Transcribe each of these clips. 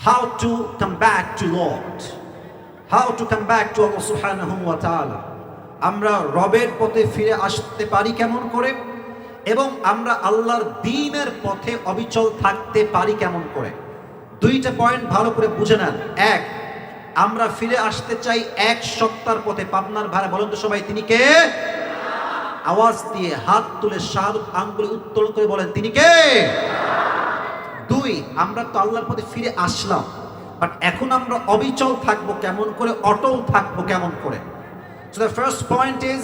how to come back to Lord, how to come back to Allah subhanahu wa ta'ala। আমরা রবের পথে ফিরে আসতে পারি কেমন করে, এবং আমরা আল্লাহর দ্বীনের পথে অবিচল থাকতে পারি কেমন করে। দুইটা পয়েন্ট ভালো করে বুঝে নেন। এক, আমরা ফিরে আসতে চাই এক সত্তার পথে। পাবনার ভাড়া বলেন তো সবাই, তিনি কে? আওয়াজ দিয়ে হাত তুলে শাহাদাত আঙ্গুলে উত্তোলন করে বলেন, তিনি কে? দুই, আমরা তো আল্লাহর পথে ফিরে আসলাম, বাট এখন আমরা অবিচল থাকবো কেমন করে, অটল থাকবো কেমন করে। So the first point is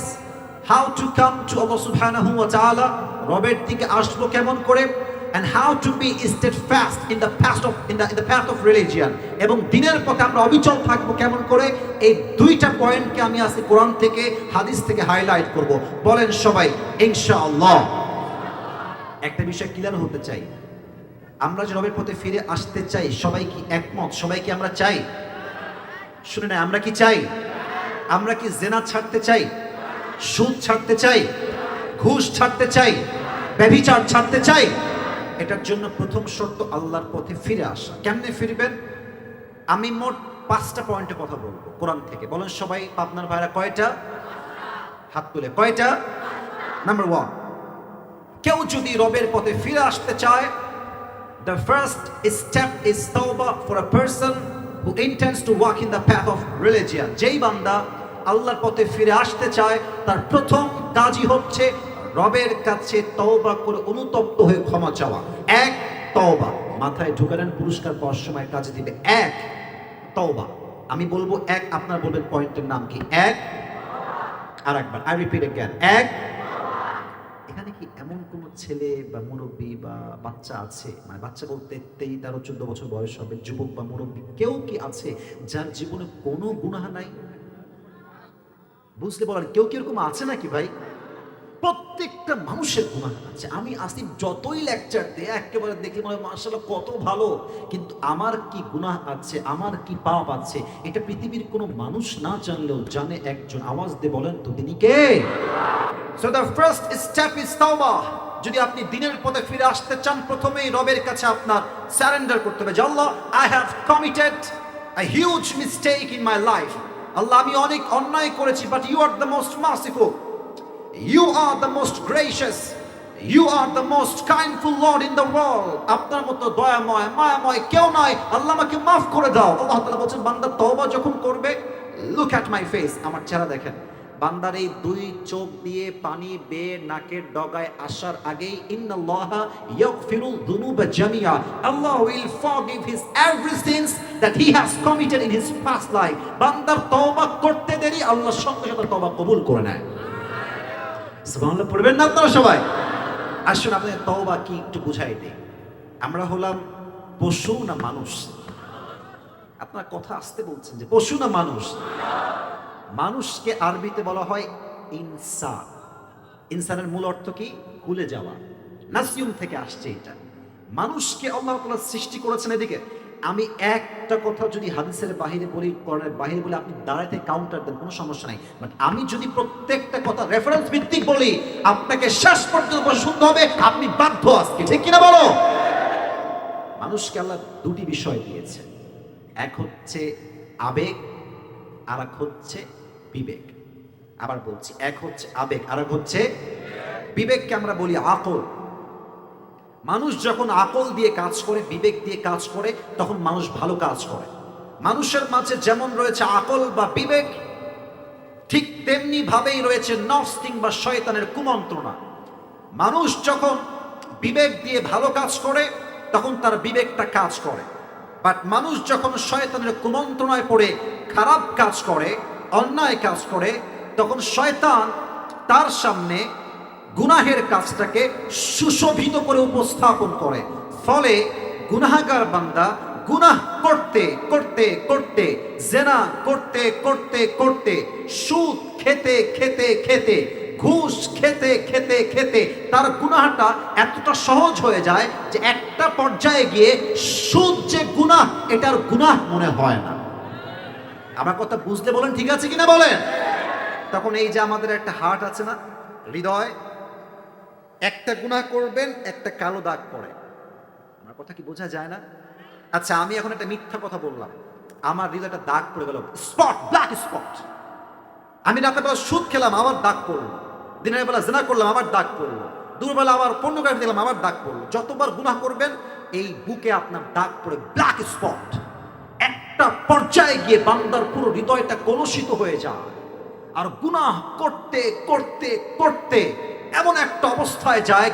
how to come to Allah subhanahu wa ta'ala, রবের দিকে আসবো কেমন করে, and how to be steadfast in the path of religion, এবং দ্বীনের পথে আমরা অবিচল থাকবো কেমন করে। এই দুইটা পয়েন্টকে আমি আজকে কোরআন থেকে হাদিস থেকে হাইলাইট করব। বলেন সবাই ইনশাআল্লাহ। একটা বিষয় ক্লিয়ার হতে চাই, আমরা যে রবের পথে ফিরে আসতে চাই, সবাই কি একমত? সবাই কি আমরা চাই? শুনে না, আমরা কি চাই? আমরা কি জেনা ছাড়তে চাই, সুদ ছাড়তে চাই, ঘুষ ছাড়তে চাই, ব্যভিচার ছাড়তে চাই? এটার জন্য প্রথম শর্ত আল্লাহর পথে ফিরে আসা। কেমনে ফিরবেন? আমি মোট 5টা পয়েন্টে কথা বলবো কোরআন থেকে। বলেন সবাই, আপনার ভাইরা কয়টা? হাত তুলে, কয়টা? নাম্বার 1, কেউ যদি রবের পথে ফিরে আসতে চায়, the first step is tawbah for a person who intends to walk in the path of religion। যেই বান্দা আল্লাহর পথে ফিরে আসতে চায়, তার প্রথম কাজই হচ্ছে রবের কাছে তওবা করে অনুতপ্ত হয়ে ক্ষমা চাওয়া। এক, তওবা। মাথায় ঢুকালেন, পুরস্কার পাওয়ার সময় কাজে দিবে। এক, তওবা। আমি বলবো এক, আপনারা বলবেন পয়েন্টের নাম কি। এক, আর একবার, আই রিপিট अगेन, এক। এখানে কি এমন কোন ছেলে বা মুরব্বী বা বাচ্চা আছে, মানে বাচ্চা বলতে 13, 13, 14 বছর বয়স হবে, যুবক বা মুরব্বী কেউ কি আছে যার জীবনে কোনো গুনাহ নাই? বুঝলে বলেন, কেউ কি এরকম আছে নাকি ভাই? প্রত্যেকটা মানুষের গুনাহ আছে। আমি আসিফ যতই লেকচার দেয় একেবারে দেখি মনে হয় মাশাআল্লাহ কত ভালো, কিন্তু আমার কি গুনাহ আছে, আমার কি পাপ আছে, এটা পৃথিবীর কোনো মানুষ না জানলেও জানে একজন। আওয়াজ দিয়ে বলেন তো, তিনি কে? So the first step is tawbah। যদি আপনি দ্বীনের পথে ফিরে আসতে চান, প্রথমেই রবের কাছে আপনার সারেন্ডার করতে হবে যে আল্লাহ, I have committed a huge mistake in my life। আল্লাহ, আমি অনেক অন্যায় করেছি, but you are the most merciful, you are the most gracious, you are the most kindful Lord in the world। আপনার মতো দয়াময় মায়াময় কেউ নাই, আল্লাহ আমাকে মাফ করে দাও। আল্লাহ তাআলা বলেন, বান্দা তওবা যখন করবে, look at my face, আমার চেহারা দেখেন। বান্দার এই দুই চোখ দিয়ে পানি বেয়ে নাকের ডগায় আসার আগেই ইন্নাল্লাহা ইয়াগফিরুল যুনুবা জামিআ, Allah will forgive his every sins that he has committed in his past life. বান্দার তওবা করতে দেরি, আল্লাহ সঙ্গে সঙ্গে তওবা কবুল করে নেয়। সুবহানাল্লাহ পড়বেন না আপনারা সবাই? আসুন আপনাদের তওবা কি একটু বুঝাই দিই। আমরা হলাম পশু না মানুষ? আপনার কথা আসতে বলছেন যে পশু না মানুষ? মানুষকে আরবিতে বলা হয় ইনসান। ইনসানের মূল অর্থ কি? ভুলে যাওয়া। নাসিয়ুম থেকে আসছে এটা। মানুষকে আল্লাহ তাআলা সৃষ্টি করেছেন এদিকে। আমি একটা কথা যদি হাদিসের বাহিরে বলি, কোরআনের বাহিরে বলি, আপনি দাঁড়াতে কাউন্টার দেন, কোনো সমস্যা নাই। বাট আমি যদি প্রত্যেকটা কথা রেফারেন্স ভিত্তিক বলি, আপনাকে শেষ পর্যন্ত শুনতে হবে, আপনি বাধ্য আজকে, ঠিক কিনা বলো? মানুষকে আল্লাহ দুটি বিষয় দিয়েছে, এক হচ্ছে আবেগ, আর এক হচ্ছে বিবেক। আবার বলছি, এক হচ্ছে আবেগ, আর এক হচ্ছে বিবেককে আমরা বলি আকল। মানুষ যখন আকল দিয়ে কাজ করে, বিবেক দিয়ে কাজ করে, তখন মানুষ ভালো কাজ করে। মানুষের মাঝে যেমন রয়েছে আকল বা বিবেক, ঠিক তেমনি ভাবেই রয়েছে নফস কিংবা শয়তানের কুমন্ত্রণা। মানুষ যখন বিবেক দিয়ে ভালো কাজ করে, তখন তার বিবেকটা কাজ করে। বাট মানুষ যখন শয়তানের কুমন্ত্রণায় পড়ে খারাপ কাজ করে, অন্যায় কাজ করে, তখন শয়তান তার সামনে গুনাহের কাজটাকে সুশোভিত করে উপস্থাপন করে। ফলে গুনাহগার বান্দা গুনাহ করতে করতে করতে, জেনা করতে করতে করতে, সুদ খেতে খেতে খেতে, ঘুষ খেতে খেতে খেতে তার গুনাহটা এতটা সহজ হয়ে যায় যে একটা পর্যায়ে গিয়ে সুদ যে গুনাহ, এটার গুনাহ মনে হয় না। আমার কথা বুঝতে বলেন, ঠিক আছে কিনা বলেন? তখন এই যে আমাদের একটা হার্ট আছে না, হৃদয়, একটা গুনাহ করবেন একটা কালো দাগ পড়ে। আমার কথা কি বোঝা যায় না? আচ্ছা, আমি এখন একটা মিথ্যা কথা বললাম, আমার হৃদয়টা দাগ পড়ে গেল, স্পট, ব্ল্যাক স্পট। আমি রাতের বেলা সুদ খেলাম, আমার দাগ পড়লো। দিনের বেলা জিনা করলাম, আমার দাগ পড়লো। দুপুরবেলা আবার পর্নোগ্রাফি দিলাম, আমার দাগ পড়লো। যতবার গুনাহ করবেন এই বুকে আপনার দাগ পড়ে ব্ল্যাক স্পট। একটা পর্যায়ে গিয়ে বান্দার পুরো হৃদয়টা কলুষিত হয়ে যায়, আর গুনাহ করতে করতে করতে এমন একটা অবস্থায় যায়,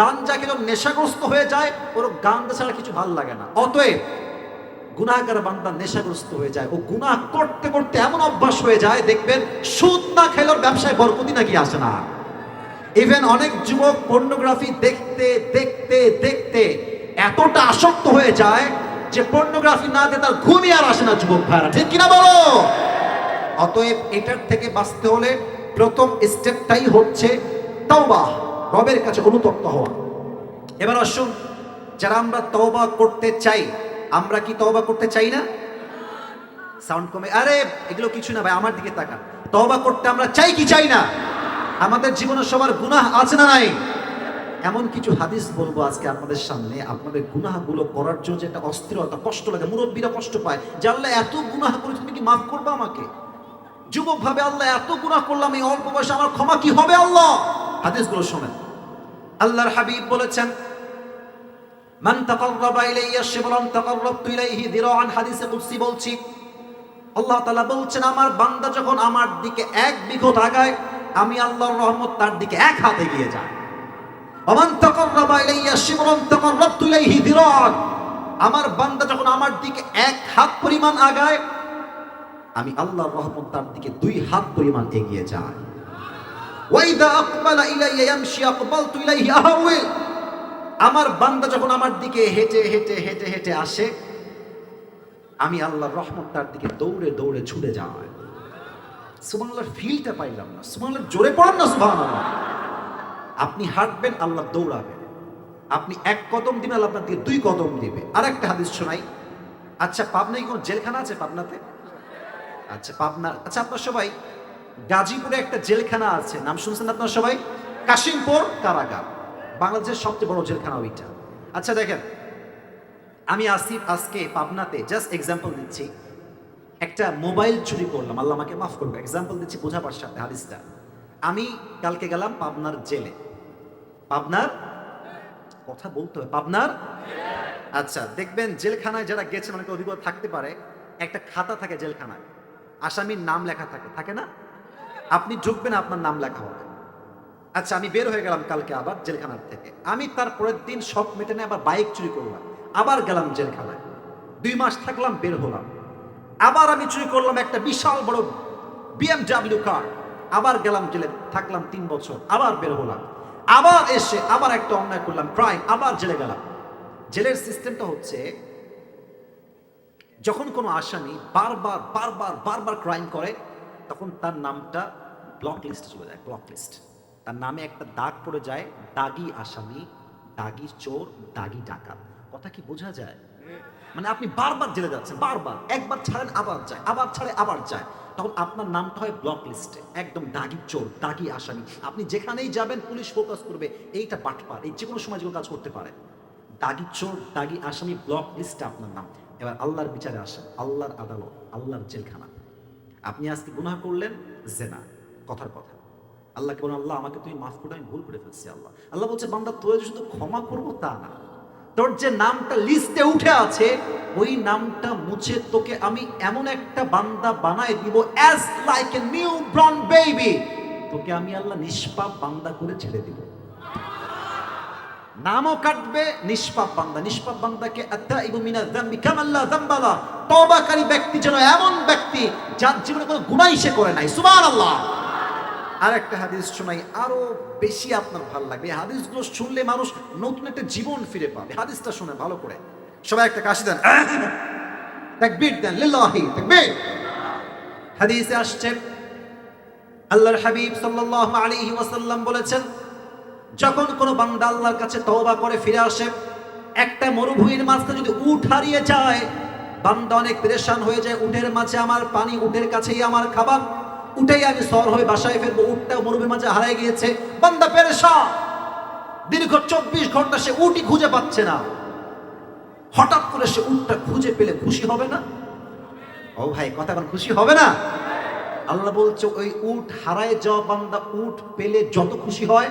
গাঞ্জা খেলে নেশাগ্রস্ত হয়ে যায়, ওর গাঞ্জা ছাড়া কিছু ভাল লাগে না। অতএব গুনাহগার বান্দা নেশাগ্রস্ত হয়ে যায়, ও গুনাহ করতে করতে এমন অভ্যাস হয়ে যায়, দেখবেন সুদ না খেলোর ব্যবসায় বরকতই নাকি আসে না। ইভেন অনেক যুবক পর্নোগ্রাফি দেখতে দেখতে দেখতে এতটা আসক্ত হয়ে যায় যে পর্নোগ্রাফি না দিয়ে তার ঘুমই আর আসে না। যুবক ভাইরা, ঠিক কিনা বলো? অতএব এটার থেকে বাঁচতে হলে প্রথম স্টেপটাই হচ্ছে তওবা, রবের কাছে অনুতপ্ত হওয়া। এবার আসুন, যারা আমরা তওবা করতে চাই, আমরা কি তওবা করতে চাই না? সাউন্ড কমে, আরে এগুলো কিছু না ভাই, আমার দিকে তাকান। তওবা করতে আমরা চাই কি চাই না? আমাদের জীবনে সবার গুনাহ আছে না নাই? এমন কিছু হাদিস বলবো আজকে আপনাদের সামনে, আপনাদের গুনাহগুলো করার জন্য যে একটা অস্থিরতা, কষ্ট লাগে, মুরব্বীরা কষ্ট পায় যে আল্লাহ এত গুনাহ করে তুমি কি মাফ করবে আমাকে? যুবক ভাবে আল্লাহ এত গুনাহ করলাম এই অল্প বয়সে, আমার ক্ষমা কি হবে আল্লাহ? হাদিসগুলো শোনেন। আল্লাহর হাবিব বলেছেন, মান তাকাররাবা ইলাইয়া শিবরান তাকাররাবতু ইলাইহি যিরাআন। হাদিসে কুদসি বলছি, আল্লাহ তাআলা বলছেন, আমার বান্দা যখন আমার দিকে এক বিঘত আগায়, আমি আল্লাহর রহমত তার দিকে এক হাত এগিয়ে যায়। ওমান তাকাররাবা ইলাইয়া শিবরান তাকাররাবতু ইলাইহি যিরাআন। আমার বান্দা যখন আমার দিকে এক হাত পরিমাণ আগায়, আমি আল্লাহর রহমত তার দিকে দুই হাত পরিমাণ এগিয়ে যায়। ওয়া ইযা আকবালা ইলাইয়া ইয়ামশি আকবালতু ইলাইহি আহাওয়াল। আমার বান্দা যখন আমার দিকে হেঁটে হেঁটে হেঁটে হেঁটে আসে, আমি আল্লাহর রহমত তার দিকে দৌড়ে দৌড়ে ছুটে যায়। সুবহানাল্লাহর ফিলটা পাইলাম না। সুবহানাল্লাহ জোরে পড়েন না সুবহানাল্লাহ। আপনি হাঁটবেন, আল্লাহ দৌড়াবেন। আপনি এক কদম দিবেন, আল্লাহ আপনার দিকে দুই কদম দিবে। আর একটা হাদিস শোনাই। আচ্ছা, পাবনায় কোন জেলখানা আছে? পাবনাতে? আচ্ছা, পাবনা। আচ্ছা, আপনার সবাই গাজীপুরে একটা জেলখানা আছে, নাম শুনছেন আপনারা সবাই? কাশিমপুর কারাগার, বাংলাদেশের সবচেয়ে বড় জেলখানা ওইটা। আচ্ছা দেখেন, আমি আসিফ আজকে পাবনাতে, জাস্ট এক্সাম্পল দিচ্ছি, একটা মোবাইল চুরি করলাম, আল্লাহ আমাকে মাফ করবে, এক্সাম্পল দিচ্ছি বোঝাবার সাথে হাদিসটা। আমি কালকে গেলাম পাবনার জেলে, পাবনার কথা বলতে হবে, পাবনার। আচ্ছা, দেখবেন জেলখানায় যারা গেছেন অনেক অভিজ্ঞতা থাকতে পারে, একটা খাতা থাকে জেলখানায়, আসামির নাম লেখা থাকে, থাকে না? আপনি ঢুকবেন, আপনার নাম লেখা হবে। আচ্ছা, আমি বের হয়ে গেলাম কালকে আবার জেলখানার থেকে। আমি তার পরের দিন সব মেটে নিয়ে আবার বাইক চুরি করলাম, আবার গেলাম জেলখানায়, 2 মাস থাকলাম, বের হলাম। আবার আমি চুরি করলাম একটা বিশাল বড় BMW কার, আবার গেলাম জেলে, থাকলাম 3 বছর, আবার বের হলাম। আবার এসে আবার একটা অন্যায় করলাম, ক্রাইম, আবার জেলে গেলাম। জেলের সিস্টেমটা হচ্ছে, যখন কোনো আসামি বারবার বারবার বারবার ক্রাইম করে, তখন তার নামটা ব্লক লিস্টে চলে যায়। ব্লক লিস্ট, তার নামে একটা দাগ পড়ে যায়, দাগি আসামি, দাগি চোর, দাগি ডাকাত। কথা কি বোঝা যায়? মানে আপনি বারবার জেলে যাচ্ছেন, বারবার, একবার ছাড়েন আবার যায়, আবার ছাড়ে আবার যায়, তখন আপনার নামটা হয় ব্লক লিস্টে, একদম দাগি চোর, দাগি আসামি। আপনি যেখানেই যাবেন পুলিশ ফোকাস করবে, এইটা বাটপার, এই যে কোনো সময় যে কোনো কাজ করতে পারে। দাগি চোর, দাগি আসামি, ব্লক লিস্টে আপনার নাম। এবার আল্লাহর বিচারে আসেন, আল্লাহর আদালত, আল্লাহর জেলখানা। আপনি আজকে গুনাহ করলেন, জেনা, কথার কথা, আল্লাহকে বলেন, আল্লাহ আমাকে তুমি মাফ করে, আমি ভুল করে ফেলছি। আল্লাহ বলছে, বান্দা তোর শুধু ক্ষমা করবো তা না, তোর যে নামটা লিস্টে উঠে আছে ওই নামটা মুছে তোকে আমি এমন একটা বান্দা বানায় দিব, as like a new born baby, তোকে আমি আল্লাহ নিষ্পাপ বান্দা করে ছেড়ে দিব। নামও কাটবে, নিষ্পাপ বান্দা, নিষ্পাপ বান্দাকে আত্তাইবু মিনাজ যামবি কামা লা যামবা লা, তওবাকারী ব্যক্তি যেন এমন ব্যক্তি যার জীবনে কোনো গুনাহই সে করে নাই। সুবহানাল্লাহ। আর একটা হাদিস শোনাই, আরো বেশি আপনার ভালো লাগবে। এই হাদিসগুলো শুনলে মানুষ নতুন একটা জীবন ফিরে পাবে। হাদিসটা শুনে ভালো করে, সবাই একটা কাশি দেন, তাকবীর দেন, লিল্লাহি তাকবীর। হাদিসে আসছে, আল্লাহর হাবিব সাল্লাল্লাহু আলাইহি ওয়াসাল্লাম বলেছেন, যখন কোনো বান্দা আল্লাহর কাছে তওবা করে ফিরে আসে, একটা মরুভূমির মাঝখানে যদি উট হারিয়ে যায়, বান্দা অনেক পেরেশান হয়ে যায়, উটের মাঝে আমার পানি, উটের কাছেই আমার খাবার, উঠেই আমি সর হয়ে বাসায় ফিরবো, উটটা মরুভূমির মাঝে হারিয়ে গিয়েছে, বান্দা পেরেশান, দীর্ঘ 24 ঘন্টা সে উটই খুঁজে পাচ্ছে না। হঠাৎ করে সে উটটা খুঁজে পেলে খুশি হবে না? ও ভাই, কথা কোন খুশি হবে না? আল্লাহ বলছে ওই উট হারায় যাওয়া বান্দা উট পেলে যত খুশি হয়,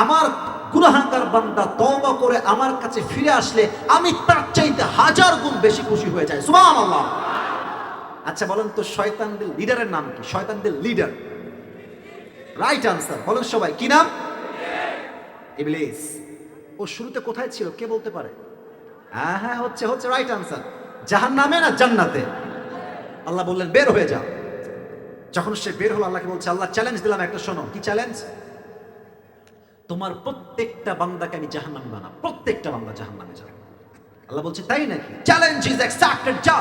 আমার গুনাহগার বান্দা তওবা করে আমার কাছে ফিরে আসলে আমি তার চাইতে 1000 গুণ বেশি খুশি হয়ে যাই। সুবহানাল্লাহ। আচ্ছা বলেন তো শয়তানদের লিডারের নাম কি? শয়তানদের লিডার, রাইট আনসার বলেন সবাই, কি নাম? ইবলিস। ও শুরুতে কোথায় ছিল কে বলতে পারে? হ্যাঁ হচ্ছে রাইট আনসার, জাহান্নামে না জান্নাতে? আল্লাহ বললেন বের হয়ে যাও। যখন সে বের হলো আল্লাহকে বলছে আল্লাহ চ্যালেঞ্জ দিলাম একটা, শোনো। কি চ্যালেঞ্জ? তোমার প্রত্যেকটা বান্দাকে আমি জাহান্নামে বানাবো, প্রত্যেকটা বান্দা জাহান্নামে যাবে। আল্লাহ বলছে তাই নাকি? চ্যালেঞ্জ ইজ অ্যাকসেপ্টেড, যা।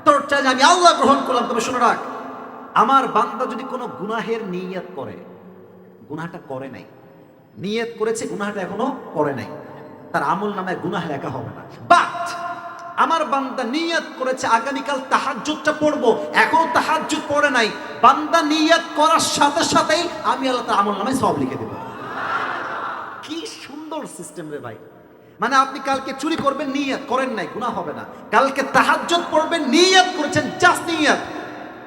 তোর চ্যালেঞ্জ আমি আল্লাহ গ্রহণ করলাম। তবে শুনে রাখ, আমার বান্দা যদি কোনো গুনাহের নিয়ত করে, গুনাহটা করে নাই, নিয়ত করেছে গুনাহটা এখনো করে নাই, তার আমল নামে গুনাহ লেখা হবে না। বাট আমার বান্দা নিয়ত করেছে আগামীকাল তাহাজ্জুদটা পড়বো, এখনো তাহাজ্জুদ পড়ে নাই, বান্দা নিয়ত করার সাথে সাথেই আমি আল্লাহ তার আমল নামে সওয়াব লিখে দেব। কি সুন্দর সিস্টেম রে ভাই! মানে আপনি কালকে চুরি করবেন, নিয়ত করেন নাই, গুনাহ হবে না। কালকে তাহাজ্জুদ পড়বেন, নিয়ত করেছেন, জাস্ট নিয়ত,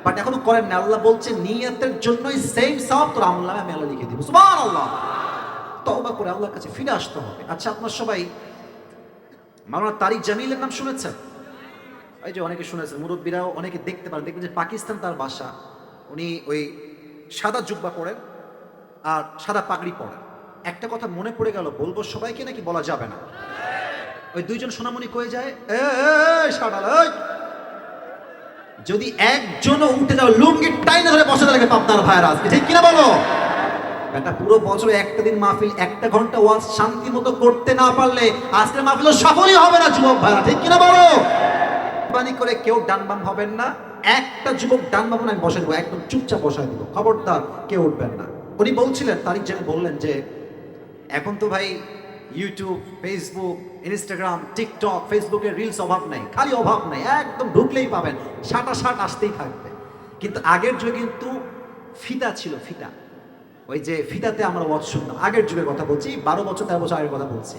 বাট এখনো করেন না। আল্লাহ বলছেন নিয়তের জন্যই সেম সওয়াব তোর আমল নামে আমি আল্লাহ লিখে দেব। সুবহানাল্লাহ। তওবা করে আল্লাহর কাছে ফিরে আসতে হবে। আচ্ছা আপনারা সবাই মাওলানা তারিক জামিলের নাম শুনেছেন? এই যে অনেকে শুনেছেন, মুরব্বীরাও অনেকে দেখতে পারেন, দেখবেন যে পাকিস্তান তার বাসা। উনি ওই সাদা জুব্বা পরেন আর সাদা পাগড়ি পরেন। একটা কথা মনে পড়ে গেল, বলবো সবাইকে নাকি বলা যাবে না? ওই দুইজন সোনামণি কয়ে যায়, যদি একজনও উঠে যাও লুঙ্গি টাইনে ধরে বসে থাকে পাবনার ভাইয়েরা, আজকে ঠিক কিনা বলো? একটা পুরো বছরে একটা দিন মাহফিল, 1 ঘন্টা ওয়াজ শান্তি মতো করতে না পারলে আজকের মাহফিল সফলই হবে না যুবক ভাইরা, ঠিক কিনা বলো? বানি করে কেউ ডান বাম হবেন না। একটা যুবক ডান বাম আমি বসে দেবো, একদম চুপচাপ বসায় দিব, খবরদার কেউ উঠবেন না। উনি বলছিলেন, তারিক জামিল বললেন যে এখন তো ভাই ইউটিউব, ফেসবুক, ইনস্টাগ্রাম, টিকটক, ফেসবুকের রিলস অভাব নাই, খালি অভাব নাই, একদম ঢুকলেই পাবেন, শাট আসতেই থাকবে। কিন্তু আগের যুগে কিন্তু ফিতা ছিল, ফিতা। ওই যে ফিতাতে আমরা ওয়াজ শুনতাম, আগের যুগের কথা বলছি, 12 বছর 13 বছর আগের কথা বলছি।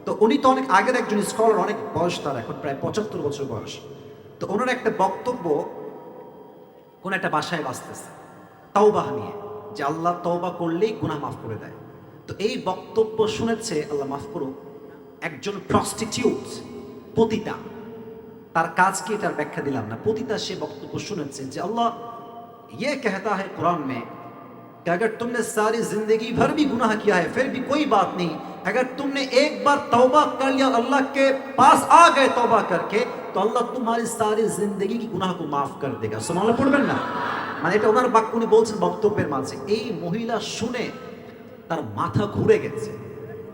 তো উনি তো অনেক আগের একজন স্কলার, অনেক বয়স তার, এখন প্রায় 75 বছর বয়স। তো ওনার একটা বক্তব্য কোন একটা বাসায় বাজতেছে তাওবা নিয়ে, যে আল্লাহ তওবা করলেই গুনাহ মাফ করে দেয়। তো এই বক্তব্য শুনেছে, আল্লাহ মাফ করুক, একজন প্রস্টিটিউট, পতিতা। তার কাজ কি এটার ব্যাখ্যা দিলাম না, পতিতা সে বক্তব্য শুনেছে যে আল্লাহ ये कहता है कुरान में कि अगर तुमने सारी जिंदगी भर भी गुनाह किया है फिर भी कोई बात नहीं, अगर तुमने एक बार तौबा कर लिया, अल्लाह के पास आ गए तौबा करके, तो अल्लाह तुम्हारी सारी जिंदगी की गुनाह को माफ कर देगा। सुबहानाल्लाह পড়বেন না? মানে এটা ওনার বাক্য, উনি বলছেন বক্তব্যের মাঝে। এই মহিলা শুনে তার মাথা ঘুরে গেছে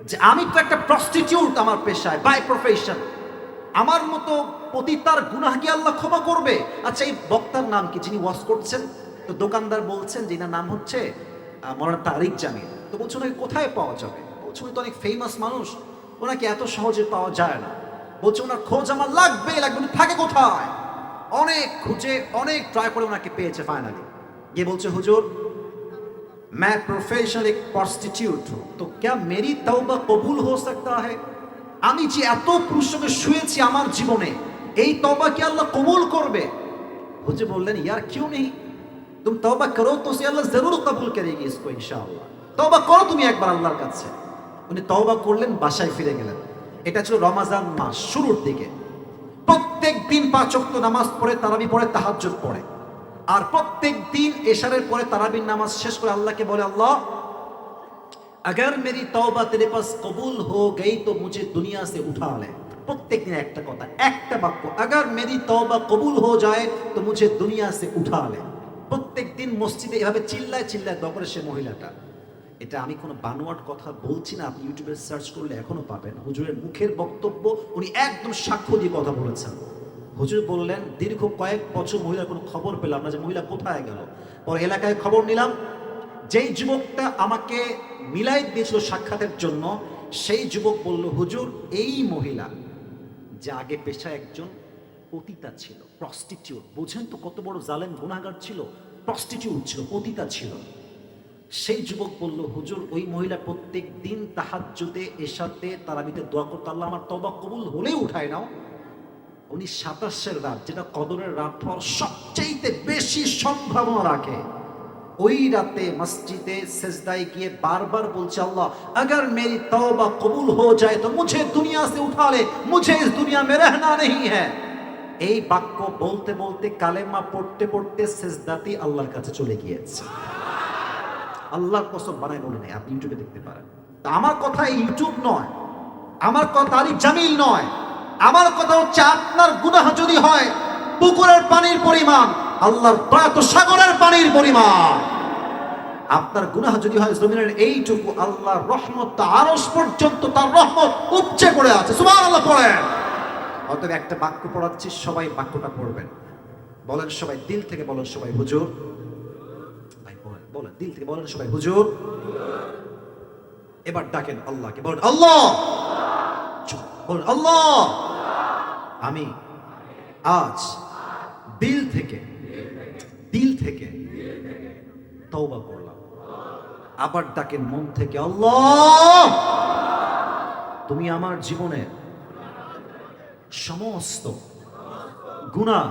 যে আমি তো একটা প্রস্টিটিউট, আমার পেশায়, বাই প্রফেশন, আমার মতো পতিতার গুনাহ কি আল্লাহ ক্ষমা করবে? আচ্ছা এই বক্তার নাম কি যিনি ওয়াজ করছেন? তো দোকানদার বলছেন যে এনার নাম হচ্ছে মাওলানা তারিক জামিল। তো বলছে ওনাকে কোথায় পাওয়া যাবে? বলছে উনি তো অনেক ফেমাস মানুষ, ওনাকে এত সহজে পাওয়া যায় না। বলছে ওনার খোঁজ আমার লাগবে, উনি থাকে কোথায়? অনেক খুঁজে অনেক ট্রাই করে ওনাকে পেয়েছে ফাইনালি। গিয়ে বলছে হুজুর मैं प्रोफेशनल एक प्रॉस्टिट्यूट हूं, तो क्या मेरी तौबा कबूल हो सकता है? আমি যে এত পুরুষের সঙ্গে শুয়েছি আমার জীবনে, এই তওবা কি আল্লাহ কবুল করবে? হুজুর বললেন ইয়ার क्यों नहीं, तुम तौबा करो तो उसे अल्लाह जरूर कबूल करेगी इसको इंशाअल्लाह। तौबा করো তুমি একবার আল্লাহর কাছে। উনি তওবা করলেন, বাসায় ফিরে গেলেন। এটা ছিল রমজান মাস শুরুর দিকে। প্রত্যেক দিন 5 ওয়াক্ত নামাজ পড়ে, তারাবি পড়ে, তাহাজ্জুদ পড়ে, আর প্রত্যেক দিন এশারের পরে তারাবির নামাজ শেষ করে আল্লাহকে বলে আল্লাহ अगर मेरी तौबा तेरे पास कबूल हो गई तो मुझे दुनिया से उठा ले। প্রত্যেক দিন একটা কথা, একটা বাক্য, अगर मेरी तौबा कबूल हो जाए तो मुझे दुनिया से उठा ले। প্রত্যেক দিন মসজিদে এভাবে চিল্লায় চিল্লায় দোয়া করে সে মহিলাটা। এটা আমি কোনো বানোয়াট কথা বলছি না, আপনি ইউটিউবে সার্চ করলে এখনো পাবেন। হুজুরের মুখের বক্তব্য, উনি একদম সাক্ষ্য দিয়ে কথা বলেছেন। হুজুর বললেন দীর্ঘ কয়েক বছর মহিলার কোনো খবর পেলাম না যে মহিলা কোথায় গেল। পরে এলাকায় খবর নিলাম, যেই যুবকটা আমাকে মিলাই দিয়েছিল সাক্ষাতের জন্য, সেই যুবক বলল হুজুর এই মহিলা যে আগে পেশায় একজন পতিতা ছিল, প্রস্টিটিউট। বুঝেন তো কত বড় জালেম গুনাহগার ছিল, প্রস্টিটিউট ছিল, পতিতা ছিল। সেই যুবক বলল, হুজুর ওই মহিলা প্রত্যেক দিন তাহাজ্জুদে এশাতে তারাবিতে দোয়া করতে, আল্লাহ আমার তওবা কবুল হলেই উঠায় নাও। উনি 27 রাত, যেটা কদরের রাত হওয়ার সবচেয়ে বেশি সম্ভাবনা রাখে, ওই রাতে মসজিদে সেজদায় গিয়ে বারবার বলছে, আল্লাহ अगर मेरी तौबा कबूल हो जाए तो मुझे दुनिया से उठा ले, मुझे इस दुनिया में रहना नहीं है। এই বাক্য বলতে বলতে কালেমা পড়তে পড়তে সেজদাতে আল্লাহর কাছে চলে গিয়েছে। আল্লাহর কসম বানায় বলে নাই, আপনি ইউটিউবে দেখতে পারেন। আমার কথা ইউটিউব নয়, আমার কথা আলী জামিল নয়, আমার কথা হচ্ছে আপনার গুনাহ যদি হয় পুকুরের পানির পরিমাণ, আল্লাহর দয়া তো সাগরের পানির পরিমাণ। আপনার গুনাহ যদি হয় জমিনের এইটুকু, আল্লাহর রহমত আরশ পর্যন্ত তার রহমত উপচে পড়ে আছে। সুবহানাল্লাহ পড়েন। অতএব একটা বাক্য পড়াচ্ছি, সবাই বাক্যটা পড়বেন। বলেন সবাই দিল থেকে, বলেন সবাই হুজুর। ভাই বলেন, বলেন দিল থেকে, বলেন সবাই হুজুর। এবার ডাকেন আল্লাহকে, বলেন আল্লাহ, বলেন আল্লাহ, আমি আজ দিল থেকে তওবা করলাম। আবার ডাকেন মন থেকে, আল্লাহ তুমি আমার জীবনের সমস্ত গুনাহ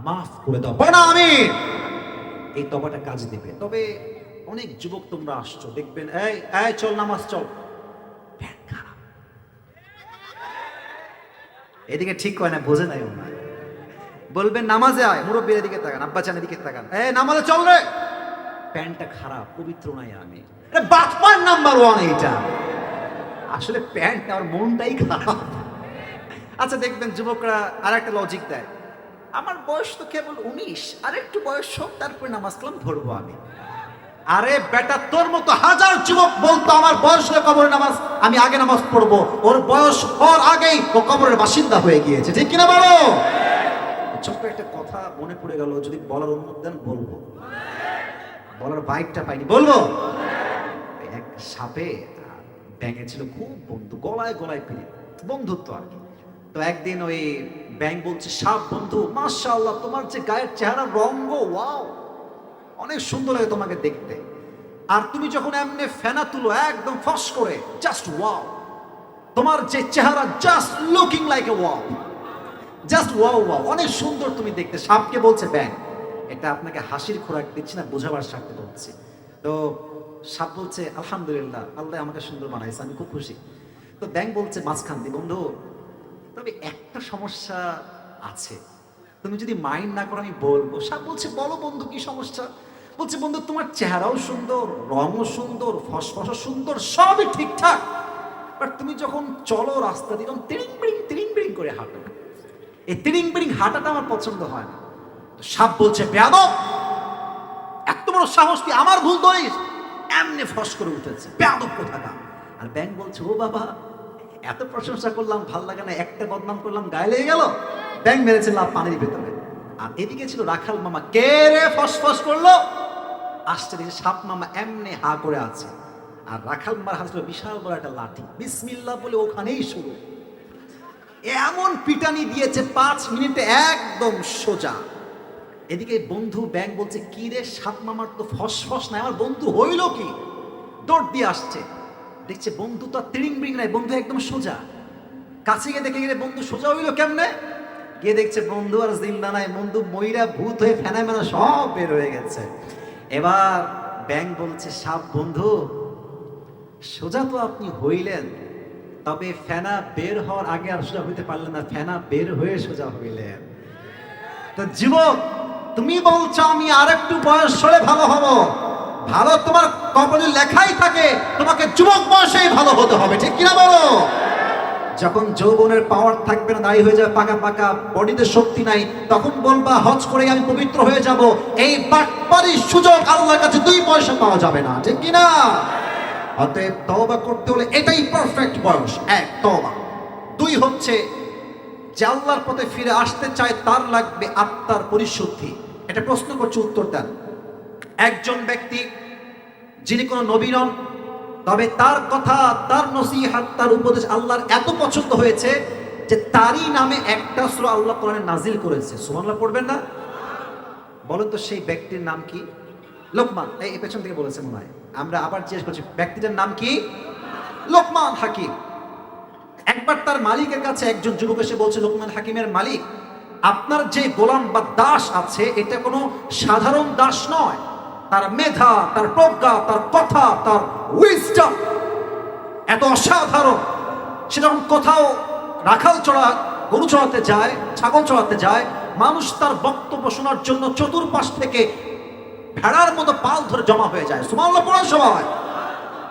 মাফ করে দাও। বলেন আমিন। এই তওবাটা কাজ দিবে। তবে অনেক যুবক তোমরা আসছো, দেখবেন এই এই চল নামাজ চল, এদিকে ঠিক হয় না, বোঝে নাই ওনা, বলবেন নামাজে আয়, মুরব্বীর দিকে তাকান, আব্বা চানের দিকে তাকান, এই নামাজে চল রে, প্যান্টটা খারাপ, পবিত্র নাই আমি, বাটপার নাম্বার 1 এইটা। আসলে প্যান্ট আর মনটাই খারাপ। আচ্ছা দেখবেন যুবকরা আর একটা লজিক দেয়, আমার বয়স তো কেবল 19, আর একটু বয়স হোক তারপরে নামাজ কালাম ধরবো আমি। আরে বেটা, তোর মতো হাজার যুবক বলতো আমার বয়স হলে কবরের নামাজ, আমি আগে নামাজ পড়বো। ওর বয়স হওয়ার আগেই ও কবরের বাসিন্দা হয়ে গিয়েছে, ঠিক কিনা বলো? ছোট্ট একটা কথা মনে পড়ে গেল, যদি বলার অনুমতি দেন বলবো, বলার বাইকটা পাইনি, বলবো। এক সাপে ব্যাঙে ছিল খুব বন্ধু, গলায় গলায় ফিরে বন্ধুত্ব আর কি। তো একদিন ওই ব্যাঙ বলছে, সাপ বন্ধু মাশাআল্লাহ তোমার যে গায়ের চেহারা রঙ্গ, ওয়াও অনেক সুন্দর লাগে তোমাকে দেখতে, আর তুমি যখন এমনি ফেনা তুলো একদম ফস করে, জাস্ট ওয়াও, তোমার যে চেহারা just looking like a wow, just wow wow, অনেক সুন্দর তুমি দেখতে। সাপকে বলছে ব্যাঙ, এটা আপনাকে হাসির খোরাক দিচ্ছি না, বোঝাবার স্বার্থে বলছি। তো সাপ বলছে আলহামদুলিল্লাহ, আল্লাহ আমাকে সুন্দর বানাইছে, আমি খুব খুশি। তো ব্যাঙ বলছে মাঝখান দিয়ে, বন্ধু তবে একটা সমস্যা আছে, তুমি যদি মাইন্ড না করো আমি বলবো। সাপ বলছে বলো বন্ধু কি সমস্যা? বলছে বন্ধু তোমার চেহারাও সুন্দর, রঙও সুন্দর, ফসফসও সুন্দর, সবই ঠিকঠাক, বাট তুমি যখন চলো রাস্তা দিয়ে তিরিং বিড়িং করে হাঁটো, এই তিরিং বিড়িং হাঁটাটা আমার পছন্দ হয় না। তো সাপ বলছে বেয়াদব, এত বড় সাহস তুই আমার ভুল ধরিস, এমনি ফস করে উঠেছে, বেয়াদব কোথাকার। আর ব্যাঙ বলছে ও বাবা, এত প্রশংসা করলাম ভাল লাগে না, একটা বদনাম করলাম গায়ে লেগে গেল। ব্যাঙ মেরেছে লাভ পানির ভেতরে। আর এদিকে ছিল রাখাল মামা, কে রে ফসফস করলো, আসছে দেখে সাপ মামা এমনি হা করে আছে, আর রাখাল মামার হাতে ছিল বিশাল বড় একটা লাঠি, বিসমিল্লাহ বলে ওখানেই শুরু, এমন পিটানি দিয়েছে 5 মিনিটে একদম সোজা। এদিকে বন্ধু ব্যাঙ বলছে কি রে, সাপ মামার তো ফসফস নাই, আমার বন্ধু হইল কি? দৌড় দিয়ে আসছে, দেখছে বন্ধু তো তিরিং বিরিং নাই, বন্ধু একদম সোজা। কাছে গিয়ে দেখে গেলে বন্ধু সোজা হইল কেমনে, গিয়ে দেখছে বন্ধু আর জিন্দা নাই, বন্ধু ময়রা ভূত হয়ে ফেনা মেনা সব বের হয়ে গেছে। এবার ব্যাঙ বলছে সাপ বন্ধু সোজা তো আপনি হইলেন, তবে ফেনা বের হওয়ার আগে আর সোজা হইতে পারলেন না, ফেনা বের হয়ে সোজা হইলেন। তো যুবক তুমি বলছো আমি আর একটু বয়স হলে ভালো হব, ভালো তোমার কপালে লেখাই থাকে তোমাকে যুবক বয়সেই ভালো হতে হবে, ঠিক কিনা বলো? যখন যৌবনের পাওয়ার থাকবে না, দায়ী হয়ে যাবে, পাকা পাকা বডিতে শক্তি নাই, তখন বলবা হজ করে আমি পবিত্র হয়ে যাব। এই বাটপারি সুযোগ আল্লাহর কাছে 2 পয়সা পাওয়া যাবে না, ঠিক কিনা? অতএব তওবা করতে হলে এটাই পারফেক্ট বয়স। 1 তওবা, 2 হচ্ছে যে আল্লাহর পথে ফিরে আসতে চায় তার লাগবে আত্মার পরিশুদ্ধি। এটা প্রশ্ন করছে, উত্তর দেন। একজন ব্যক্তি যিনি কোনো নবী নন, তবে তার কথা, তার নসিহত, তার উপদেশ আল্লাহর এত পছন্দ হয়েছে যে তারই নামে একটা সূরা আল্লাহ কোরআনে নাজিল করেছে। সুবহানাল্লাহ পড়বেন না? বলেন তো সেই ব্যক্তির নাম কি? লোকমান, এই পেছন থেকে বলেছে মনে হয়। আমরা আবার জিজ্ঞেস করছি ব্যক্তিটার নাম কি? লোকমান হাকিম। একবার তার মালিকের কাছে একজন যুবক এসে বলছে, লোকমান হাকিমের মালিক, আপনার যে গোলাম বা দাস আছে এটা কোনো সাধারণ দাস নয়। তার মেধা, তার প্রজ্ঞা, তার কথা, তার উইজডম এত অসাধারণ। সে যখন কোথাও রাখাল চড়া গরু চড়াতে যায়, ছাগল চড়াতে যায়, মানুষ তার বক্তব্য শোনার জন্য চতুর্পাশ থেকে ভেড়ার মতো পাল ধরে জমা হয়ে যায়। সুবহানাল্লাহ পড়ার সময়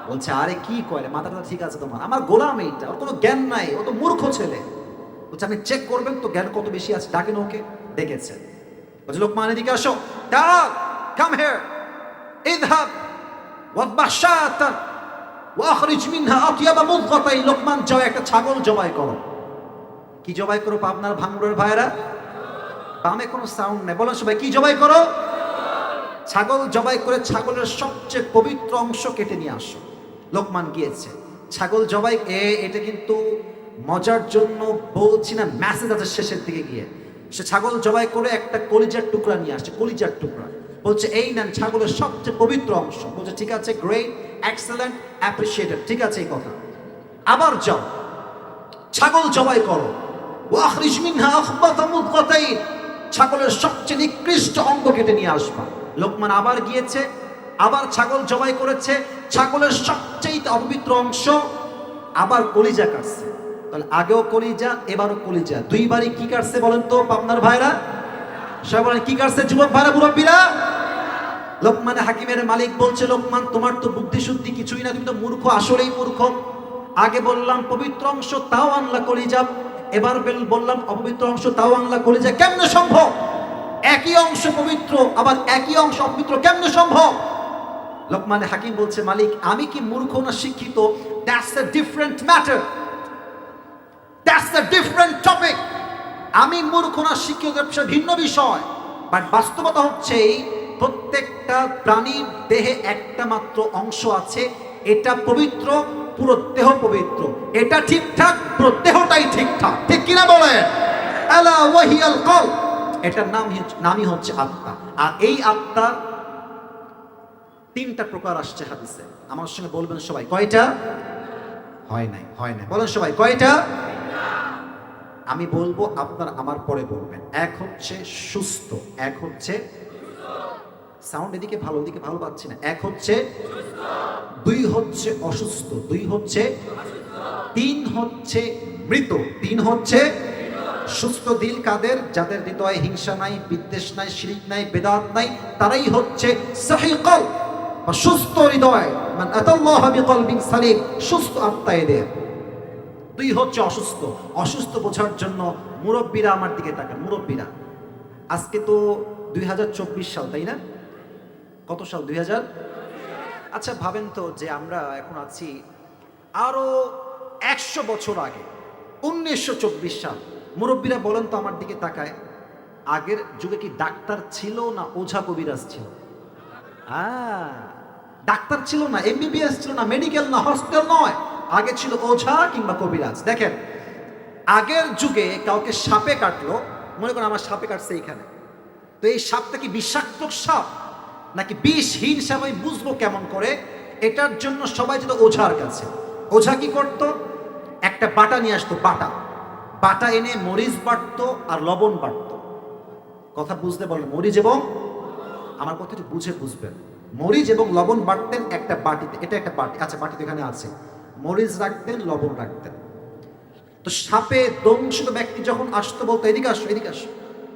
বলছে, আরে কি করে, মাথাটা ঠিক আছে তোমার? আমার গোলাম এইটা, ওর কোনো জ্ঞান নাই, ও তো মূর্খ ছেলে। বলছে আপনি চেক করবেন তো জ্ঞান কত বেশি আছে। ডাকেন ওকে। ডেকেছে। বলছে লোকমান এদিকে আসো। তাআল কাম হিয়ার ইযহাব ওয়াদবাহ শাতান ওয়াখরিজ মিনহা আতয়াবা মুদগাতাই। লোকমান যাও একটা ছাগল জবাই করো। কি জবাই করো আপনার ভাঙড়ের ভাইরা? বামে কোনো সাউন্ড নেই, বলেন সবাই কি জবাই করো? ছাগল জবাই করে ছাগলের সবচেয়ে পবিত্র অংশ কেটে নিয়ে আসো। লোকমান গিয়েছে, ছাগল জবাই। এটা কিন্তু মজার জন্য বলছি না, মেসেজ আছে শেষের দিকে গিয়ে। সে ছাগল জবাই করে একটা কলিজার টুকরা নিয়ে আসছে, কলিজার টুকরা। বলছে এই নেন ছাগলের সবচেয়ে পবিত্র অংশ। বলছে ঠিক আছে, গ্রেট, এক্সেলেন্ট, অ্যাপ্রিসিয়েটেড, ঠিক আছে এই কথা। আবার যাও ছাগল জবাই করো। ওয়াখরিজ মিনহা আখবাতা মুদগাতাইন, ছাগলের সবচেয়ে নিকৃষ্ট অঙ্গ কেটে নিয়ে আসবা। লোকমান আবার গিয়েছে, আবার ছাগল জবাই করেছে, ছাগলের সবচেয়ে অপবিত্র অংশ আবার কলিজা কাটছে। তাহলে আগেও কলিজা, এবারও কলিজা, দুইবারই কি কাটছে বলেন তো আপনার ভাইরা? সবাই বলেন কি কাটছে যুবক ভাইরা, মুরব্বীরা? লোকমান হাকিমের মালিক বলছে, লোকমান তোমার তো বুদ্ধি শুদ্ধি কিছুই না, তুমি তো মূর্খ, আসলেই মূর্খ। আগে বললাম পবিত্র অংশ, তাও আনলা কলিজা। এবার বললাম অপবিত্র অংশ, তাও আনলা কলিজা। কেমনে সম্ভব? একই অংশ পবিত্র আবার একই অংশ অপবিত্র, কেমনে সম্ভব? লোকমান হাকিম বলছে, মালিক আমি কি মূর্খ না শিক্ষিত, that's a different matter, that's a different topic. আমি মূর্খ না শিক্ষিত ভিন্ন বিষয়। বাট বাস্তবতা হচ্ছে এই, প্রত্যেকটা প্রাণীর দেহে একটা মাত্র অংশ আছে, এটা পবিত্র, পুরো দেহ পবিত্র। এটা ঠিকঠাক, পুরো দেহটাই ঠিকঠাক, ঠিক কিনা বলেন? আলা ওয়াহিয়াল কলব, এটার নামই হচ্ছে আত্মা। আর এই আত্মা তিনটা প্রকার আসছে হাদিসে। আমার সঙ্গে বলবেন সবাই, কয়টা? হয় নাই, হয় নাই, বলেন সবাই কয়টা? আমি বলবো, আপনার আমার পরে বলবেন। এক হচ্ছে সুস্থ, এক হচ্ছে সাউন্ড এদিকে ভালো, ওদিকে ভালো পাচ্ছি না। এক হচ্ছে, দুই হচ্ছে অসুস্থ, দুই হচ্ছে, তিন হচ্ছে মৃত, তিন হচ্ছে সুস্থ। দিল কাদের? যাদের হৃদয়ে হিংসা নাই, বিদ্বেষ নাই, শিরক নাই, বেদাত নাই, তারাই হচ্ছে সহিহ কলব বা সুস্থ হৃদয়। মান আতাল্লাহ বিকলবিন সালিম, সুস্থ আত্মা এদের। দুই হচ্ছে অসুস্থ। অসুস্থ বোঝার জন্য মুরব্বীরা আমার দিকে তাকান, মুরব্বীরা। আজকে তো 2024 সাল, তাই না? কত সাল? 2000। আচ্ছা ভাবেন তো যে আমরা এখন আছি আরো 100 বছর আগে, 1924 সাল। মুরব্বীরা বলেন তো আমার দিকে তাকায়, আগের যুগে কি ডাক্তার ছিল না ওঝা কবিরাজ ছিল? ডাক্তার ছিল না, এমবিবিএস ছিল না, মেডিকেল না, হসপিটাল নয়। আগে ছিল ওঝা কিংবা কবিরাজ। দেখেন আগের যুগে কাউকে সাপে কাটলো, মনে করেন আমার সাপে কাটছে এইখানে, তো এই সাপটা কি বিষাক্ত সাপ নাকি বিষহীন সাপ আমি বুঝবো কেমন করে? এটার জন্য সবাই যেত ওঝার কাছে। ওঝা কি করতো? একটা বাটা নিয়ে আসতো, বাটা এনে মরিচ বাটতো আর লবণ বাটতো। কথা বুঝতে বলেন, মরিচ এবং, আমার কথাটি বুঝে বুঝবেন, মরিচ এবং লবণ বাটতেন একটা বাটিতে। এটা একটা বাটি, আচ্ছা বাটিতে এখানে আছে, মরিচ রাখতেন, লবণ রাখতেন। তো সাপে দংশিত ব্যক্তি যখন আসতো বলতো এদিকে আসো, এদিকে আসো।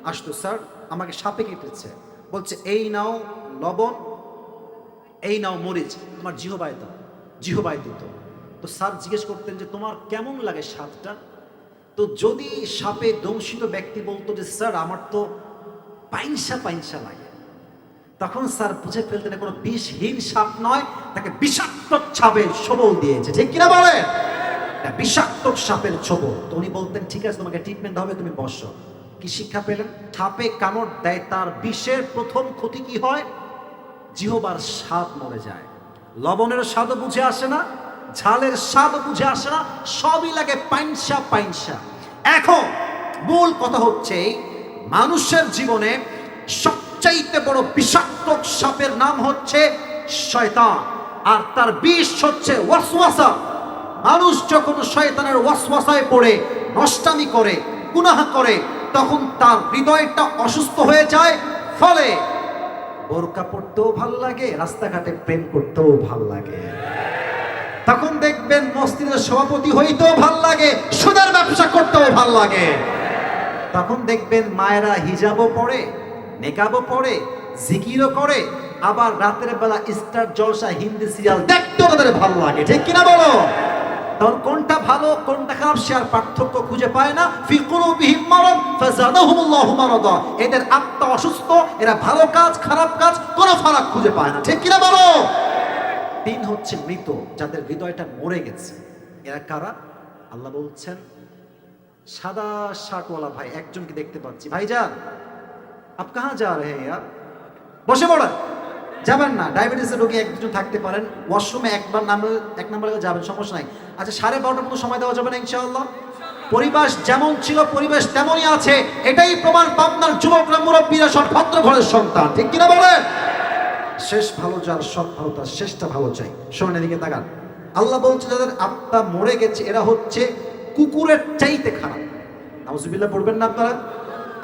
আসতো, স্যার আমাকে সাপে কেটেছে। বলছে এই নাও লবণ, এই নাও মরিচ, তোমার জিহবায় দাও। জিহবায় দিত। তো স্যার জিজ্ঞেস করতেন যে তোমার কেমন লাগে স্বাদটা? তো যদি সাপে দংশিত ব্যক্তি বলতো যে স্যার আমার তো পাইনসা পাইনসা লাগে, তখন স্যার বুঝে ফেলতেন কোনো বিষহীন সাপ নয়, তাকে বিষাক্ত সাপের ছোবল দিয়েছে। ঠিক কিনা বলে? বিষাক্ত সাপের ছোবল। তো উনি বলতেন ঠিক আছে তোমাকে ট্রিটমেন্ট হবে, তুমি বসো। কি শিক্ষা পেলেন? সাপে কামড় দেয়, তার বিষের প্রথম ক্ষতি কি হয়? জিহবার স্বাদ মরে যায়। লবণের স্বাদও বুঝে আসে না, ঝালের স্বাদও বুঝে আসে না, সবই লাগে পাইনসা পাইনসা। এখন মূল কথা হচ্ছে মানুষের জীবনে সবচাইতে বড় বিষাক্ত সাপের নাম হচ্ছে শয়তান, আর তার বিষ হচ্ছে ওয়াসওয়াসা। মানুষ যখন শয়তানের ওয়াসওয়াসায় পড়ে নষ্টামি করে, গুনাহ করে, তখন তার হৃদয়টা অসুস্থ হয়ে যায়। ফলে বোরকা পড়তেও ভাল লাগে, রাস্তাঘাটে প্রেম করতেও ভাল লাগে, তখন দেখবেন মসজিদের সভাপতি হইতেও ভাল লাগে, সুদের ব্যবসা করতেও ভাল লাগে। তখন দেখবেন মায়েরা হিজাবও পড়ে, নেকাবও পড়ে, জিকিরও করে, আবার রাতের বেলা স্টার জলসা হিন্দি সিরিয়াল দেখতেও তাদের ভালো লাগে, ঠিক কিনা বলো? তখন কোনটা ভালো কোনটা খারাপ সে আর পার্থক্য খুঁজে পায় না। ফি কুলুবিহিম মারাদ ফাযাদাহুমুল্লাহু মারাদা, এদের আত্মা অসুস্থ, এরা ভালো কাজ খারাপ কাজ কোনো ফারাক খুঁজে পায় না, ঠিক কিনা বলো? তিন হচ্ছে মৃত, যাদের হৃদয়টা মরে গেছে। এরা কারা? আল্লাহ বলছেন, সাদা শার্টওয়ালা ভাই একজনকে দেখতে পাচ্ছি, ভাইজান আপ কাহা যা রহে ইয়ার, বসে পড়েন, যাবেন না। ডায়াবেটিসের রোগী একজন থাকতে পারেন, ওয়াশরুমে এক নাম্বারে যাবেন, সমস্যা নাই। আচ্ছা 12:30টার মতো সময় দেওয়া যাবে না ইনশাআল্লাহ? পরিবেশ যেমন ছিল পরিবেশ তেমনই আছে, এটাই প্রমাণ পাবনার যুবকরা মুরব্বীরা সব ভদ্র ঘরের সন্তান, ঠিক কিনা বলেন? শেষ ভালো যার, সব ভালো তার, শেষটা ভালো চাই। শোনেন এদিকে তাকান, আল্লাহ বলছে যাদের আত্মা মরে গেছে এরা হচ্ছে কুকুরের চাইতে খারাপ। নাউজুবিল্লাহ পড়বেন না আপনারা?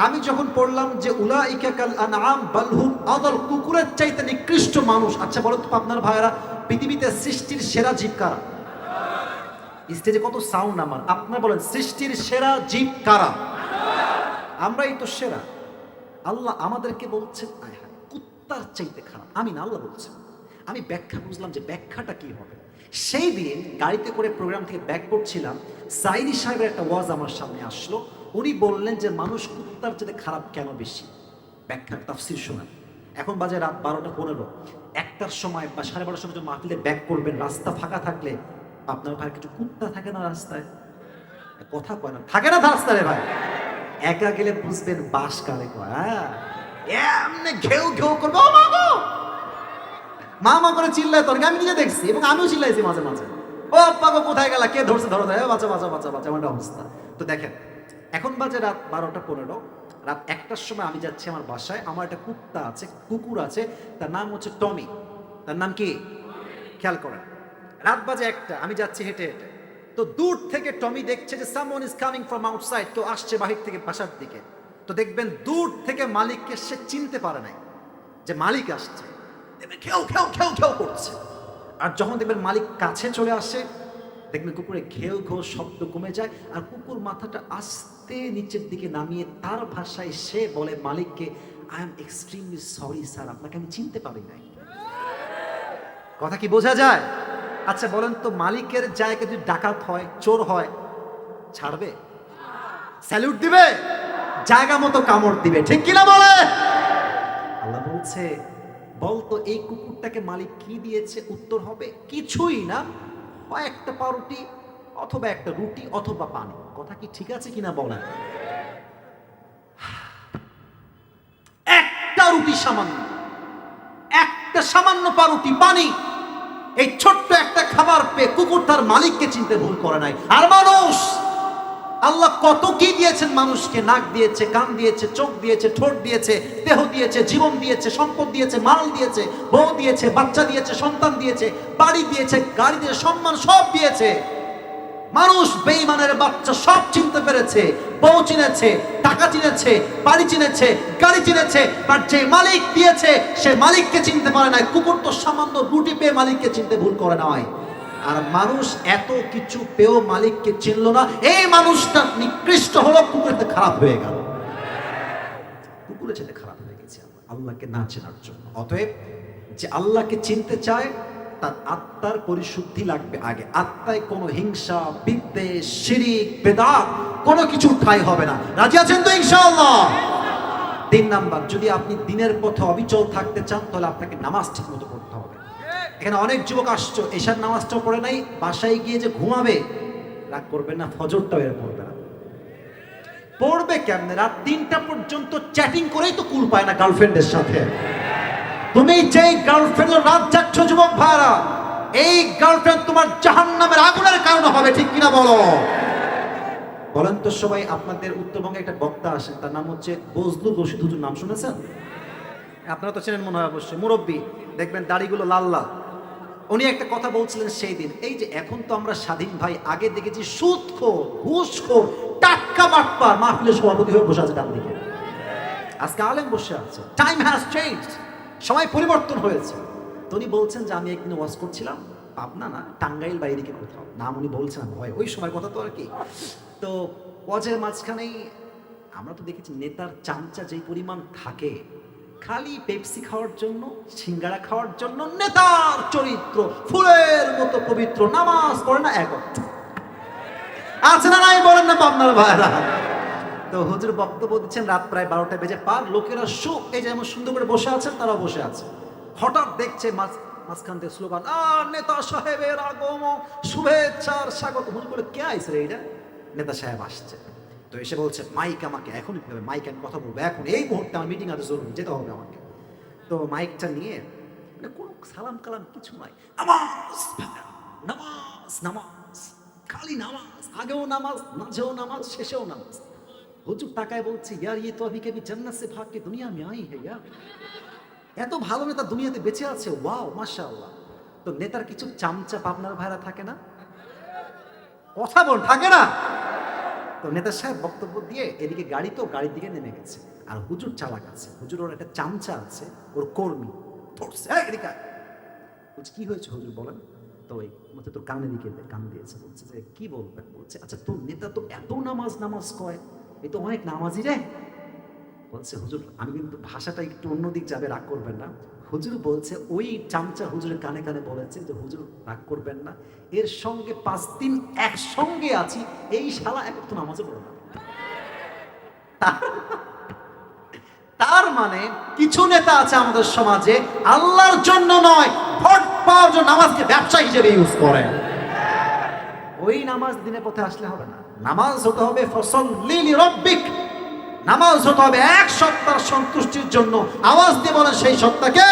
আমি যখন পড়লাম যে উলাইকা কাল আনআম বাল হুম আদাল, কুকুরের চাইতে নিকৃষ্ট মানুষ। আচ্ছা বলুন তো আপনার ভাইয়েরা, পৃথিবীতে সৃষ্টির সেরা জীব কারা? স্টেজে কত সাউন্ড আমার, আপনারা বলেন সৃষ্টির সেরা জীব কারা? আমরাই তো সেরা। আল্লাহ আমাদেরকে বলছেন আয় হায় কুত্তার চাইতে খারাপ, আমি না, আল্লাহ বলছেন। আমি ব্যাখ্যা বুঝলাম যে ব্যাখ্যাটা কি হবে। সেই দিন গাড়িতে করে প্রোগ্রাম থেকে ব্যাক করছিলাম, সাইদি সাহেবের একটা ওয়াজ আমার সামনে আসলো। উনি বললেন যে মানুষ কুত্তার চাইতে খারাপ কেন বেশি, ব্যাখ্যা তাফসীর শোনান। এখন বাজে রাত 12:15, 1টার সময় বা 12:30টার সময় মাহফিলে ব্যাক করবেন, রাস্তা ফাঁকা থাকলে আপনার ভাই কিছু কুত্তা থাকে না রাস্তায়, কথা কয় না, থাকে না রাস্তায় ভাই, একা গেলে বুঝবেন বাস কালে কয়, হ্যাঁ এমনি ঘেউ ঘেউ করবে, ও মা গো মা মা করে চিল্লায়, তোর আমি নিজে দেখছি এবং আমিও চিল্লাইছি মাঝে মাঝে, ও আব্বা গো কোথায় গেলা, কে ধরছে ধরো, বাঁচা বাঁচা বাঁচা বাঁচা, আমার অবস্থা। তো দেখেন এখন বাজে রাত 12:15, রাত 1টার সময় আমি যাচ্ছি আমার বাসায়, আমার একটা কুত্তা আছে, কুকুর আছে, তার নাম হচ্ছে টমি। তার নাম কি খেয়াল করেন, রাত বাজে 1টা, আমি যাচ্ছি হেঁটে হেঁটে, তো দূর থেকে টমি দেখছে যে someone is coming from outside, কেউ আসছে বাহির থেকে বাসার দিকে। তো দেখবেন দূর থেকে মালিককে সে চিনতে পারে নাই যে মালিক আসছে, খেউ খেউ খেউ খেউ করছে। আর যখন দেখবেন মালিক কাছে চলে আসে, দেখবেন কুকুরে ঘেউ ঘেউ শব্দ কমে যায়, আর কুকুর মাথাটা আস্তে নিচের দিকে নামিয়ে তার ভাষায় সে বলে মালিককে, I am extremely sorry sir, আপনাকে আমি চিনতে পারি নাই। কথা কি বোঝা যায়? আচ্ছা বলেন তো, মালিকের জায়গায় যদি ডাকাত হয়, চোর হয়, ছাড়বে? স্যালুট দিবে? জায়গা মতো কামড় দিবে, ঠিক কিনা বলে? আল্লাহ বলছে বলতো এই কুকুরটাকে মালিক কি দিয়েছে? উত্তর হবে কিছুই না, হয় একটা পাউরুটি অথবা একটা রুটি অথবা পানি। কথা কি ঠিক আছে কিনা বলেন? একটা রুটি সামান্য, একটা সামান্য পাউরুটি, পানি, এই ছোট্ট একটা খাবার পেয়ে কুকুর তার মালিককে চিনতে ভুল করে নাই। আর মানুষ, আল্লাহ কত কি দিয়েছেন মানুষকে, নাক দিয়েছে, কান দিয়েছে, চোখ দিয়েছে, ঠোঁট দিয়েছে, দেহ দিয়েছে, জীবন দিয়েছে, সম্পদ দিয়েছে, মাল দিয়েছে, বউ দিয়েছে, বাচ্চা দিয়েছে, সন্তান দিয়েছে, বাড়ি দিয়েছে, গাড়ি দিয়েছে, সম্মান সব দিয়েছে। মানুষ বেঈমানের বাচ্চা সব চিনতে পেরেছে, বউ চিনেছে, টাকা চিনেছে, বাড়ি চিনেছে, গাড়ি চিনেছে, বাট যে মালিক দিয়েছে সে মালিককে চিনতে পারে না। কুকুর তো সামান্য রুটি পেয়ে মালিককে চিনতে ভুল করে নয়, আর মানুষ এত কিছু পেয়েও মালিককে চিনল না। এই মানুষটা নিকৃষ্ট হলো, কুকুরের খারাপ হয়ে গেল, কুকুরের চেয়ে খারাপ হয়ে গেছে আল্লাহকে না চেনার জন্য। অতএব যে আল্লাহকে চিনতে চায় তার আত্মার পরিশুদ্ধি লাগবে আগে। আত্মায় কোনো হিংসা, বিদ্বেষ, শিরিক, বেদাত কোনো কিছু ঠাঁই হবে না। রাজি আছেন তো ইনশাআল্লাহ? 3 নাম্বার, যদি আপনি দিনের পথে অবিচল থাকতে চান তাহলে আপনাকে নামাজ ঠিক মতো পড়তে হবে। এখানে অনেক যুবক আসছো, এশার নামাজটাও পড়ে নাই, বাসায় গিয়ে যে ঘুমাবে, রাগ করবেন না, ফজরটাও এর পড়বে না। পড়বে কেমনে? রাত 3টা পর্যন্ত চ্যাটিং করেই তো কুল পায় না গার্লফ্রেন্ডের সাথে। তুমি যেই গার্লফ্রেন্ড রাত যাচ্ছ যুবক ভাইরা, এই গার্লফ্রেন্ড তোমার জাহান্নামের আগুনের কারণ হবে, ঠিক কিনা বলো? বলেন তো সবাই, আপনাদের উত্তরবঙ্গে একটা বক্তা আসেন, তার নাম হচ্ছে বজলুর রশিদ হুজুর, নাম শুনেছেন? আপনারা তো চেনেন মনে হয় অবশ্যই, মুরব্বী, দেখবেন দাড়িগুলো লাল লাল। উনি একটা কথা বলছিলেন সেই দিন, এই যে এখন তো আমরা স্বাধীন ভাই, আগে দেখেছি সুদখোর, ঘুষখোর, টাটকা বাটপার মাহফিলের সভাপতি হয়ে বসে আছে ডান দিকে, আজকে আলেম বসে আছে। টাইম হ্যাজ চেঞ্জড, সময় পরিবর্তন হয়েছে। তো উনি বলছেন যে আমি একদিন ওয়াজ করছিলাম, পাবনা না টাঙ্গাইল বা এদিকে কোথাও, নাম উনি বলছেন ভয়, ওই সময় কথা তো আর কি। তো ওয়াজের মাঝখানেই আমরা তো দেখেছি নেতার চামচা যেই পরিমাণ থাকে, খালি পেপসি খাওয়ার জন্য, সিঙ্গারা খাওয়ার জন্য নেতার চরিত্র ফুলের মতো পবিত্র, নামাজ পড়ে না এক ওয়াক্ত। আছে না নাই বলেন না পাবনার ভাইরা? তো হুজুর বক্তব্য দিচ্ছেন, রাত প্রায় 12টা বেজে পার, লোকেরা এই যেমন সুন্দর করে বসে আছেন তারাও বসে আছে। হঠাৎ দেখছে মাঝখান থেকে স্লোগান, নেতা সাহেবের আগমন, শুভেচ্ছার স্বাগত। হুজুর বলে কে আইছে রে? এটা নেতা সাহেব আসছে। তো এসে বলছে মাইক আমাকে এখন নিতে হবে, মাইক আমি কথা বলবো এখন, এই মুহূর্তে আমার মিটিং আছে, জরুরি যেতে হবে আমাকে। তো মাইকটা নিয়ে কোনো সালাম কালাম কিছু নাই, নামাজ নামাজ নামাজ, খালি নামাজ, আগেও নামাজ, মাঝেও নামাজ, শেষেও নামাজ। হুজুর তাকায় বলছে, ইয়ার ये तो अभी कभी जन्नत से भाग के दुनिया में आई है यार। এত ভালো নেতা দুনিয়াতে বেঁচে আছে, ওয়াও মাশাআল্লাহ। তো নেতার কিছু চামচা পাবনার ভাইরা থাকে না, কথা বল, থাকে না? তো নেতা সাহেব বক্তব্য দিয়ে এদিকে গাড়ি, তো গাড়ির দিকে নেমে গেছে। আর হুজুর চালাক আছে, হুজুর ওর একটা চামচা আছে, ওর কর্মী ধরছে, এদিকে বলছে কি হয়েছে হুজুর বলেন। তো ওই মধ্যে তোর কানের দিকে কান দিয়েছে, বলছে যে কি বলবেন। বলছে আচ্ছা তোর নেতা তো এত নামাজ নামাজ কয়, এই তো অনেক নামাজি রে। বলছে হুজুর আমি কিন্তু ভাষাটা একটু অন্যদিক যাবে, রাগ করবেন না। হুজুর বলছে ওই চামচা হুজুরের কানে কানে বলেছে যে হুজুর রাগ করবেন না, এর সঙ্গে 5 দিন একসঙ্গে আছি, এই শালা এক তো নামাজে পড়ে না। তার মানে কিছু নেতা আছে আমাদের সমাজে আল্লাহর জন্য নয়, ভোট পাওয়ার জন্য নামাজকে ব্যবসা হিসেবে ইউজ করে। ওই নামাজ দিনে পথে আসলে হবে না, নামাজ হতে হবে ফসল্লি লিরাব্বিক, নামাজ হতে হবে এক সত্তার সন্তুষ্টির জন্য। আওয়াজ দিয়ে বলেন সেই সত্তাকে।